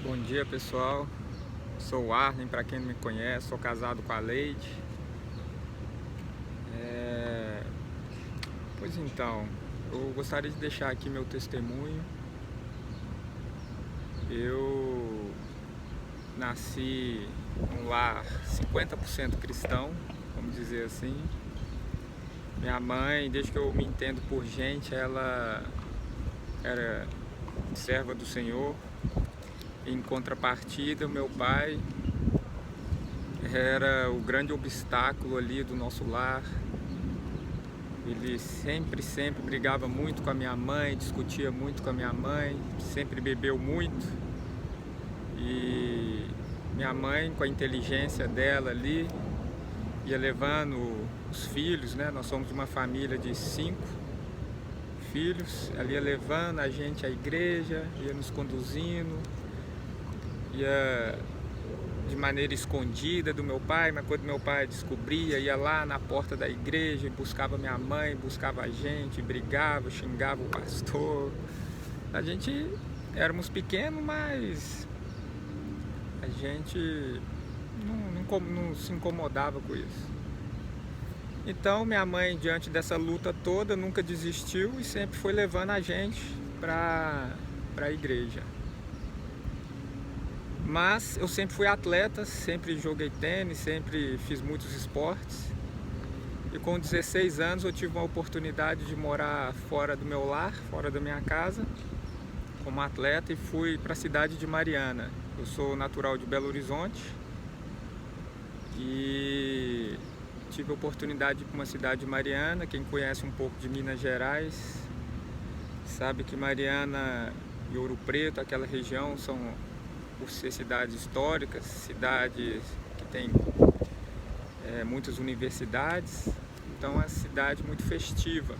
Bom dia, pessoal. Sou o Arlen, para quem não me conhece, sou casado com a Leide. É... Pois então, eu gostaria de deixar aqui meu testemunho. Eu nasci num lar 50% cristão, vamos dizer assim. Minha mãe, desde que eu me entendo por gente, ela era serva do Senhor. Em contrapartida, meu pai era o grande obstáculo ali do nosso lar. Ele sempre brigava muito com a minha mãe, discutia muito com a minha mãe, sempre bebeu muito. E minha mãe, com a inteligência dela ali, ia levando os filhos, né? Nós somos uma família de 5 filhos. Ela ia levando a gente à igreja, ia nos conduzindo, ia de maneira escondida do meu pai, mas quando meu pai descobria, ia lá na porta da igreja, buscava minha mãe, buscava a gente, brigava, xingava o pastor. A gente éramos pequenos, mas a gente não se incomodava com isso. Então minha mãe, diante dessa luta toda, nunca desistiu e sempre foi levando a gente para a igreja. Mas eu sempre fui atleta, sempre joguei tênis, sempre fiz muitos esportes. E com 16 anos eu tive uma oportunidade de morar fora do meu lar, fora da minha casa, como atleta, e fui para a cidade de Mariana. Eu sou natural de Belo Horizonte e tive a oportunidade de ir para uma cidade de Mariana. Quem conhece um pouco de Minas Gerais sabe que Mariana e Ouro Preto, aquela região, são, por ser cidades históricas, cidades que têm muitas universidades, então é uma cidade muito festiva.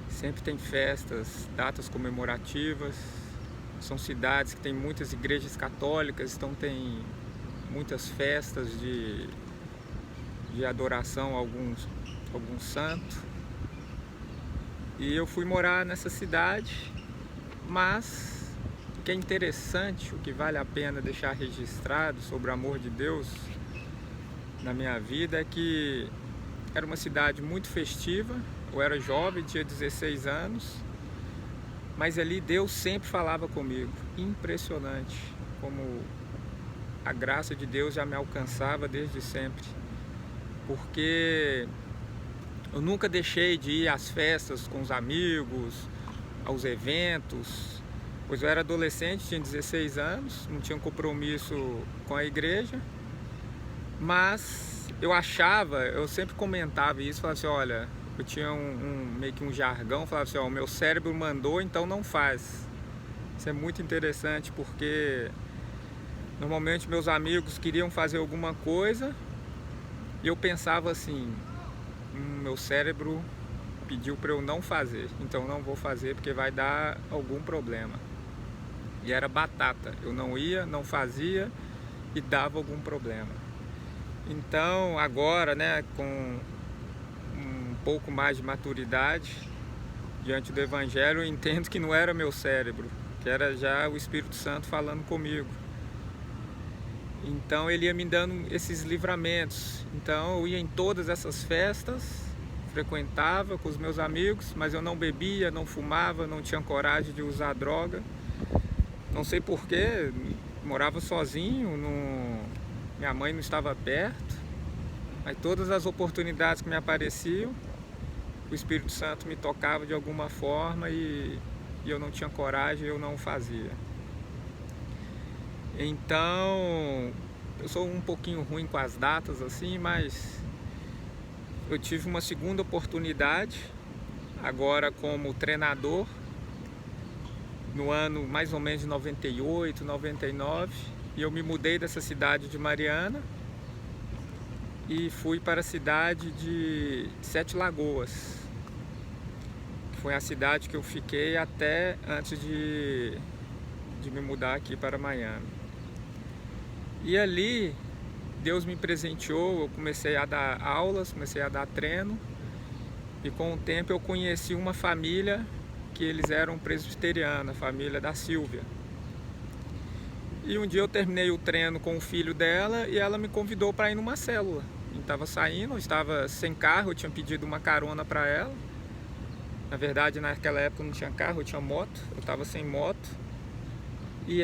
Sempre tem festas, datas comemorativas. São cidades que têm muitas igrejas católicas, então tem muitas festas de adoração a algum santo. E eu fui morar nessa cidade, mas o que é interessante, o que vale a pena deixar registrado sobre o amor de Deus na minha vida é que era uma cidade muito festiva. Eu era jovem, tinha 16 anos, mas ali Deus sempre falava comigo. Impressionante como a graça de Deus já me alcançava desde sempre, porque eu nunca deixei de ir às festas com os amigos, aos eventos, pois eu era adolescente, tinha 16 anos, não tinha um compromisso com a igreja, mas eu sempre comentava isso, falava assim, olha, eu tinha meio que um jargão, falava assim, ó, o meu cérebro mandou, então não faz. Isso é muito interessante, porque normalmente meus amigos queriam fazer alguma coisa e eu pensava assim, meu cérebro pediu para eu não fazer, então não vou fazer porque vai dar algum problema. E era batata, eu não ia, não fazia e dava algum problema. Então agora, né, com um pouco mais de maturidade diante do Evangelho, eu entendo que não era meu cérebro, que era já o Espírito Santo falando comigo. Então ele ia me dando esses livramentos. Então eu ia em todas essas festas, frequentava com os meus amigos, mas eu não bebia, não fumava, não tinha coragem de usar droga. Não sei porquê, morava sozinho, minha mãe não estava perto, mas todas as oportunidades que me apareciam, o Espírito Santo me tocava de alguma forma e eu não tinha coragem, eu não fazia. Então, eu sou um pouquinho ruim com as datas assim, mas eu tive uma segunda oportunidade, agora como treinador, no ano mais ou menos de 98, 99, e eu me mudei dessa cidade de Mariana e fui para a cidade de Sete Lagoas, que foi a cidade que eu fiquei até antes de me mudar aqui para Miami. E ali Deus me presenteou, eu comecei a dar aulas, comecei a dar treino, e com o tempo eu conheci uma família que eles eram presbiterianos, a família da Silvia. E um dia eu terminei o treino com o filho dela e ela me convidou para ir numa célula. Eu estava saindo, eu estava sem carro, eu tinha pedido uma carona para ela. Na verdade, naquela época eu não tinha carro, eu tinha moto, eu estava sem moto. E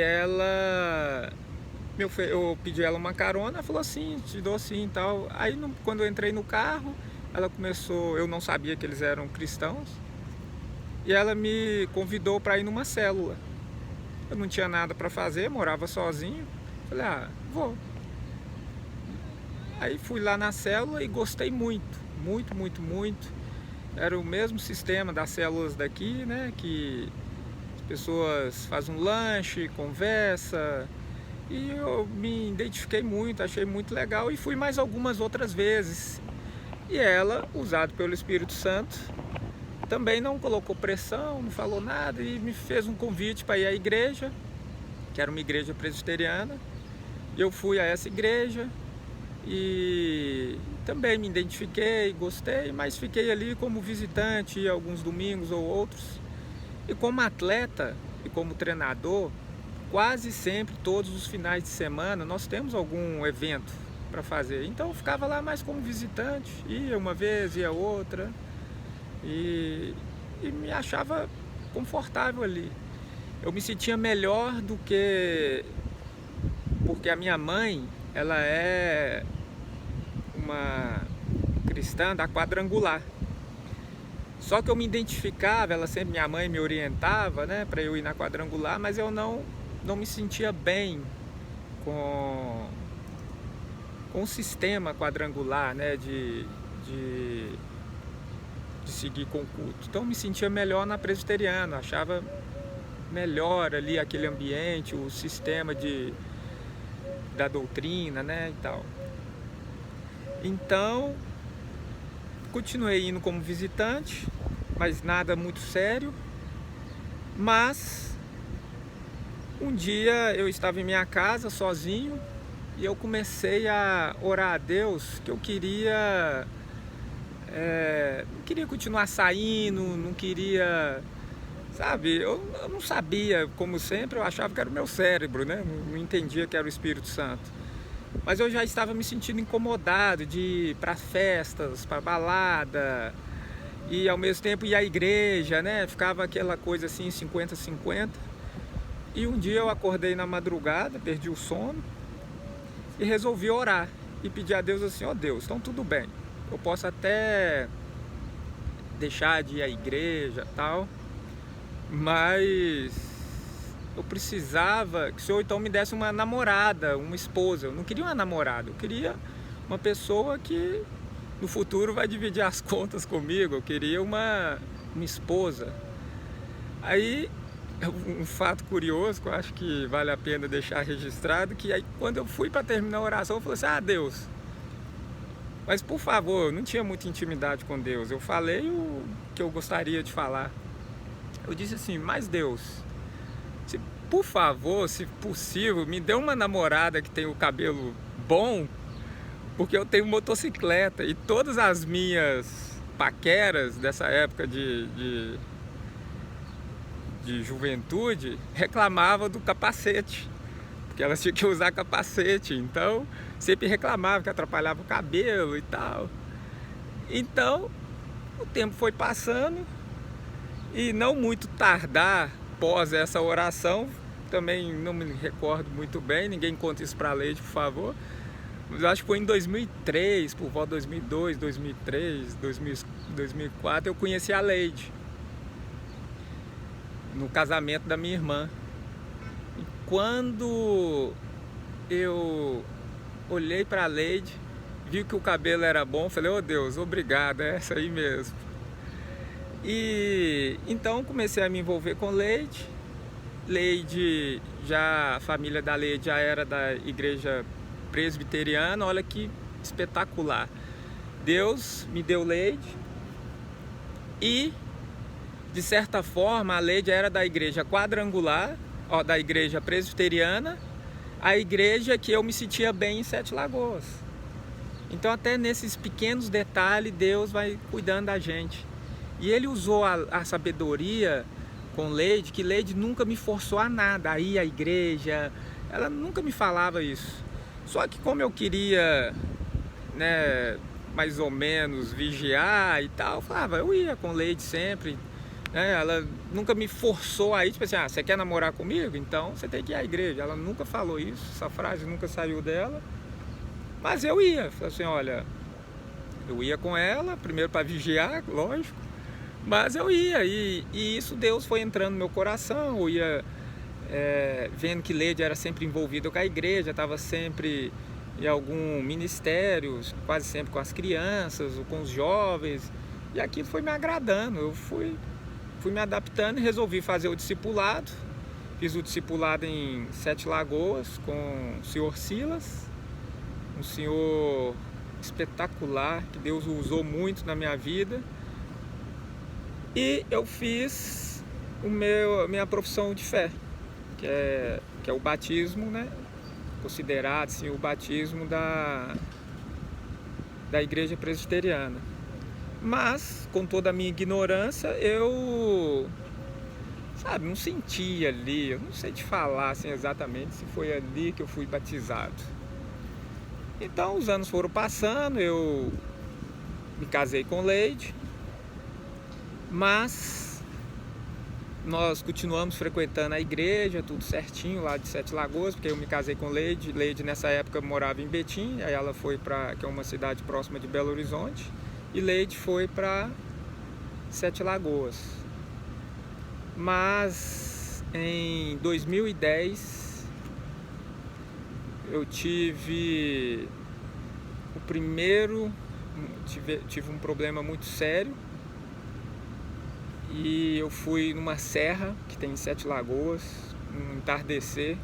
eu pedi ela uma carona, ela falou assim, te dou sim e tal. Aí quando eu entrei no carro, ela começou, eu não sabia que eles eram cristãos, e ela me convidou para ir numa célula. Eu não tinha nada para fazer, morava sozinho. Falei, vou. Aí fui lá na célula e gostei muito, muito, muito, muito. Era o mesmo sistema das células daqui, né? Que as pessoas fazem um lanche, conversa. E eu me identifiquei muito, achei muito legal e fui mais algumas outras vezes. E ela, usada pelo Espírito Santo, também não colocou pressão, não falou nada e me fez um convite para ir à igreja, que era uma igreja presbiteriana. Eu fui a essa igreja e também me identifiquei, gostei, mas fiquei ali como visitante alguns domingos ou outros. E como atleta e como treinador, quase sempre, todos os finais de semana, nós temos algum evento para fazer. Então eu ficava lá mais como visitante, ia uma vez, ia outra, e me achava confortável ali. Eu me sentia melhor do que... Porque a minha mãe, ela é uma cristã da Quadrangular. Só que eu me identificava, minha mãe me orientava, né, para eu ir na Quadrangular, mas eu não me sentia bem com o sistema quadrangular, né, de seguir com o culto. Então eu me sentia melhor na presbiteriana, achava melhor ali aquele ambiente, o sistema da doutrina, né, e tal. Então continuei indo como visitante, mas nada muito sério. Mas um dia eu estava em minha casa sozinho e eu comecei a orar a Deus que eu não queria continuar saindo, não queria, sabe, eu não sabia, como sempre, eu achava que era o meu cérebro, né? Não entendia que era o Espírito Santo. Mas eu já estava me sentindo incomodado de ir para festas, para balada, e ao mesmo tempo ir à igreja, né? Ficava aquela coisa assim, 50-50. E um dia eu acordei na madrugada, perdi o sono e resolvi orar e pedir a Deus assim, Deus, então tudo bem, eu posso até deixar de ir à igreja e tal, mas eu precisava que o Senhor então me desse uma namorada, uma esposa. Eu não queria uma namorada, eu queria uma pessoa que no futuro vai dividir as contas comigo, eu queria uma esposa. Aí um fato curioso que eu acho que vale a pena deixar registrado, que aí quando eu fui para terminar a oração, eu falei assim, Deus, mas por favor, eu não tinha muita intimidade com Deus, eu falei o que eu gostaria de falar. Eu disse assim, mas Deus, por favor, se possível, me dê uma namorada que tem o cabelo bom, porque eu tenho motocicleta e todas as minhas paqueras dessa época de juventude reclamava do capacete, porque elas tinham que usar capacete, então sempre reclamava que atrapalhava o cabelo e tal. Então o tempo foi passando e não muito tardar após essa oração, também não me recordo muito bem, ninguém conta isso para a Leide, por favor, mas eu acho que foi em 2003, por volta de 2002, 2003, 2004, eu conheci a Leide no casamento da minha irmã. E quando eu olhei para a Leide, vi que o cabelo era bom, falei, Deus, obrigado, é essa aí mesmo. E então comecei a me envolver com Leide. Leide, a família da Leide já era da igreja presbiteriana, olha que espetacular. Deus me deu Leide e, de certa forma, a Leide era da igreja quadrangular, da igreja presbiteriana, a igreja que eu me sentia bem em Sete Lagoas. Então até nesses pequenos detalhes Deus vai cuidando da gente. E Ele usou a sabedoria com Leide, que Leide nunca me forçou a nada, a ir à igreja, ela nunca me falava isso. Só que como eu queria, né, mais ou menos vigiar e tal, eu ia com Leide sempre, né? Ela nunca me forçou aí, tipo assim, você quer namorar comigo? Então você tem que ir à igreja. Ela nunca falou isso, essa frase nunca saiu dela. Mas eu ia, falei assim, olha, eu ia com ela, primeiro para vigiar, lógico, mas eu ia, e isso Deus foi entrando no meu coração. Eu ia vendo que Leide era sempre envolvida com a igreja, estava sempre em algum ministério, quase sempre com as crianças, ou com os jovens, e aquilo foi me agradando. Eu fui me adaptando e resolvi fazer o discipulado. Fiz o discipulado em Sete Lagoas com o senhor Silas, um senhor espetacular, que Deus usou muito na minha vida. E eu fiz minha profissão de fé, que é o batismo, né? Considerado assim, o batismo da igreja presbiteriana. Mas, com toda a minha ignorância, eu não sentia ali, eu não sei te falar assim, exatamente se foi ali que eu fui batizado. Então os anos foram passando, eu me casei com Leide, mas nós continuamos frequentando a igreja, tudo certinho lá de Sete Lagoas, porque eu me casei com Leide. Leide nessa época morava em Betim, aí ela foi para, que é uma cidade próxima de Belo Horizonte, e Leide foi para Sete Lagoas. Mas em 2010 eu tive um problema muito sério, e eu fui numa serra que tem em Sete Lagoas, um entardecer,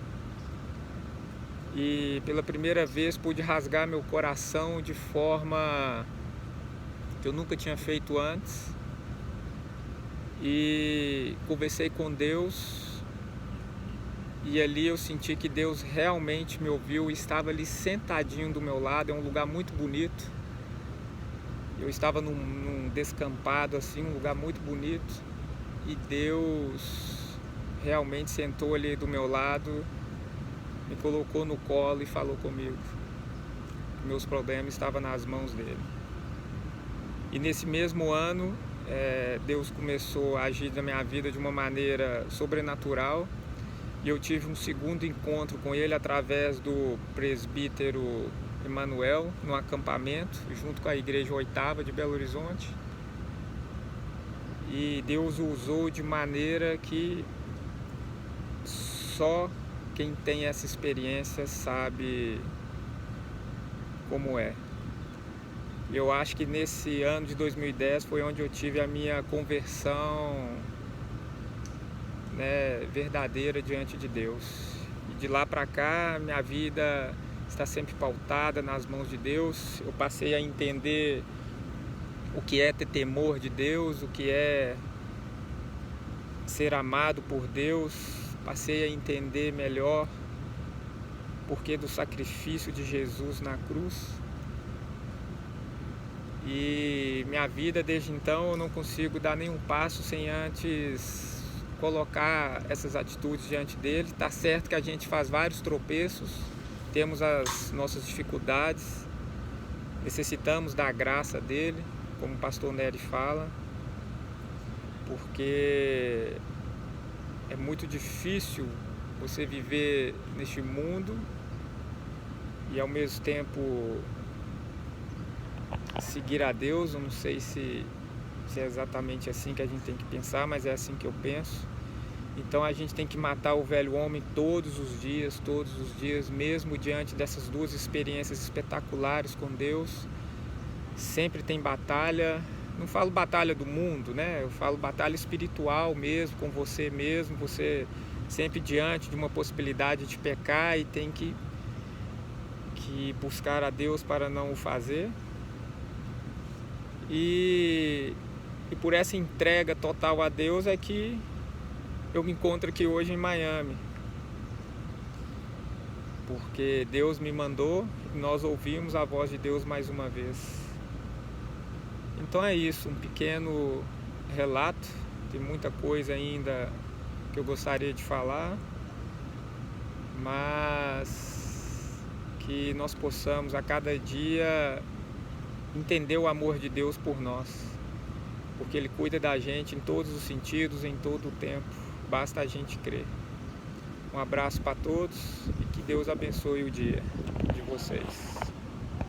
e pela primeira vez pude rasgar meu coração de forma que eu nunca tinha feito antes, e conversei com Deus, e ali eu senti que Deus realmente me ouviu, estava ali sentadinho do meu lado. É um lugar muito bonito, eu estava num descampado assim, um lugar muito bonito, e Deus realmente sentou ali do meu lado, me colocou no colo e falou comigo. Meus problemas estavam nas mãos dele. E nesse mesmo ano, Deus começou a agir na minha vida de uma maneira sobrenatural, e eu tive um segundo encontro com ele através do presbítero Emanuel, no acampamento, junto com a Igreja Oitava de Belo Horizonte. E Deus o usou de maneira que só quem tem essa experiência sabe como é. Eu acho que nesse ano de 2010 foi onde eu tive a minha conversão, né, verdadeira diante de Deus. E de lá para cá, minha vida está sempre pautada nas mãos de Deus. Eu passei a entender o que é ter temor de Deus, o que é ser amado por Deus. Passei a entender melhor o porquê do sacrifício de Jesus na cruz. E minha vida desde então, eu não consigo dar nenhum passo sem antes colocar essas atitudes diante dele. Tá certo que a gente faz vários tropeços, temos as nossas dificuldades, necessitamos da graça dele, como o pastor Nery fala, porque é muito difícil você viver neste mundo e ao mesmo tempo seguir a Deus. Eu não sei se é exatamente assim que a gente tem que pensar, mas é assim que eu penso. Então a gente tem que matar o velho homem todos os dias, mesmo diante dessas duas experiências espetaculares com Deus. Sempre tem batalha, não falo batalha do mundo, né? Eu falo batalha espiritual mesmo, com você mesmo. Você sempre diante de uma possibilidade de pecar e tem que buscar a Deus para não o fazer. E por essa entrega total a Deus é que eu me encontro aqui hoje em Miami, porque Deus me mandou e nós ouvimos a voz de Deus mais uma vez. Então é isso, um pequeno relato. Tem muita coisa ainda que eu gostaria de falar, mas que nós possamos a cada dia entender o amor de Deus por nós, porque Ele cuida da gente em todos os sentidos, em todo o tempo, basta a gente crer. Um abraço para todos e que Deus abençoe o dia de vocês.